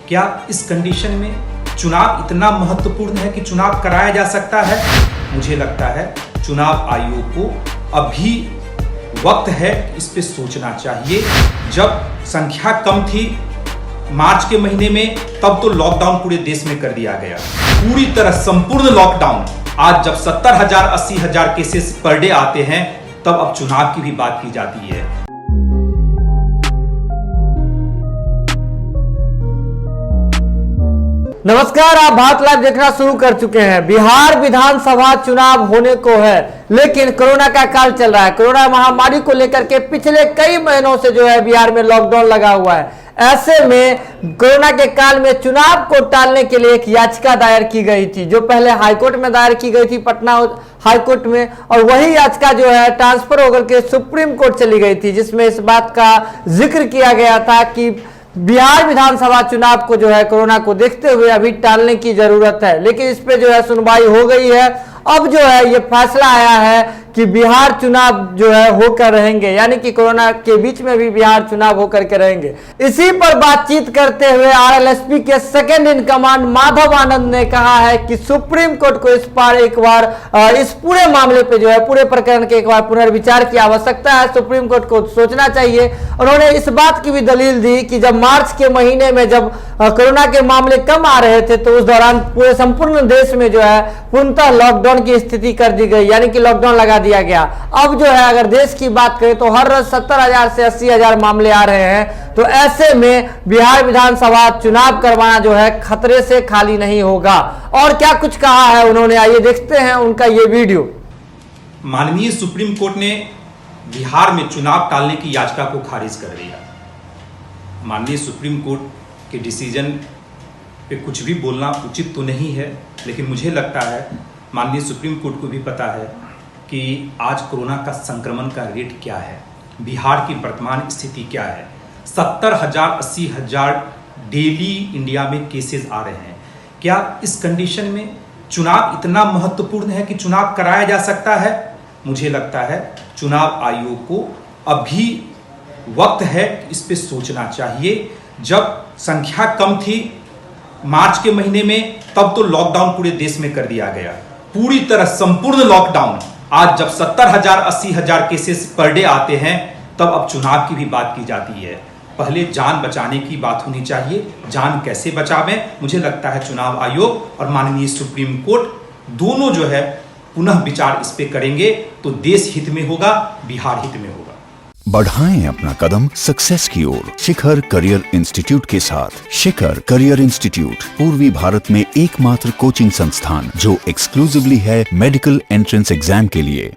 क्या इस कंडीशन में चुनाव इतना महत्वपूर्ण है कि चुनाव कराया जा सकता है? मुझे लगता है चुनाव आयोग को अभी वक्त है इस पे सोचना चाहिए। जब संख्या कम थी मार्च के महीने में, तब तो लॉकडाउन पूरे देश में कर दिया गया, पूरी तरह संपूर्ण लॉकडाउन। आज जब 70,000 80,000 केसेस पर डे आते हैं, तब अब चुनाव की भी बात की जाती है। नमस्कार, आप भारत लाइव देखना शुरू कर चुके हैं। बिहार विधानसभा चुनाव होने को है, लेकिन कोरोना का काल चल रहा है। कोरोना महामारी को लेकर के पिछले कई महीनों से जो है बिहार में लॉकडाउन लगा हुआ है। ऐसे में कोरोना के काल में चुनाव को टालने के लिए एक याचिका दायर की गई थी, जो पहले हाईकोर्ट में दायर की गई थी, पटना हाईकोर्ट में, और वही याचिका जो है ट्रांसफर होकर के सुप्रीम कोर्ट चली गई थी, जिसमें इस बात का जिक्र किया गया था कि बिहार विधानसभा चुनाव को जो है कोरोना को देखते हुए अभी टालने की जरूरत है। लेकिन इस पे जो है सुनवाई हो गई है। अब जो है ये फैसला आया है कि बिहार चुनाव जो है होकर रहेंगे, यानी कि कोरोना के बीच में भी बिहार चुनाव होकर के रहेंगे। इसी पर बातचीत करते हुए आरएलएसपी के second in command Madhav Anand ने कहा है कि सुप्रीम कोर्ट को इस बार एक बार इस पूरे मामले पे जो है, पूरे प्रकरण के एक बार पुनर्विचार की आवश्यकता है। सुप्रीम कोर्ट को सोचना चाहिए। उन्होंने इस बात की भी दलील दी कि जब मार्च के महीने में जब कोरोना के मामले कम आ रहे थे, तो उस दौरान पूरे संपूर्ण देश में जो है पूर्णतः लॉकडाउन की स्थिति कर दी गई, यानी कि लॉकडाउन लगा दिया गया। अब जो है अगर देश की बात करें तो हर रोज 70,000 से 80,000 मामले आ रहे हैं। तो ऐसे में बिहार विधानसभा चुनाव करवाना जो है खतरे से खाली नहीं होगा। और क्या कुछ कहा है उन्होंने, आइए देखते हैं उनका ये वीडियो। माननीय सुप्रीम कोर्ट ने बिहार में चुनाव टालने की याचिका को खारिज कर दिया। माननीय सुप्रीम कोर्ट के डिसीजन पे कुछ भी बोलना उचित तो नहीं है, लेकिन मुझे लगता है माननीय सुप्रीम कोर्ट को भी पता है कि आज कोरोना का संक्रमण का रेट क्या है, बिहार की वर्तमान स्थिति क्या है। 70,000 80,000 डेली इंडिया में केसेस आ रहे हैं। क्या इस कंडीशन में चुनाव इतना महत्वपूर्ण है कि चुनाव कराया जा सकता है? मुझे लगता है चुनाव आयोग को अभी वक्त है इस पे सोचना चाहिए। जब संख्या कम थी मार्च के महीने में, तब तो लॉकडाउन पूरे देश में कर दिया गया, पूरी तरह संपूर्ण लॉकडाउन। आज जब 70,000 80,000 केसेस पर डे आते हैं, तब अब चुनाव की भी बात की जाती है। पहले जान बचाने की बात होनी चाहिए। जान कैसे बचावें? मुझे लगता है चुनाव आयोग और माननीय सुप्रीम कोर्ट दोनों जो है पुनः विचार इस पे करेंगे तो देश हित में होगा, बिहार हित में होगा। बढ़ाएं अपना कदम सक्सेस की ओर शिखर करियर इंस्टीट्यूट के साथ। शिखर करियर इंस्टीट्यूट पूर्वी भारत में एकमात्र कोचिंग संस्थान जो एक्सक्लूसिवली है मेडिकल एंट्रेंस एग्जाम के लिए।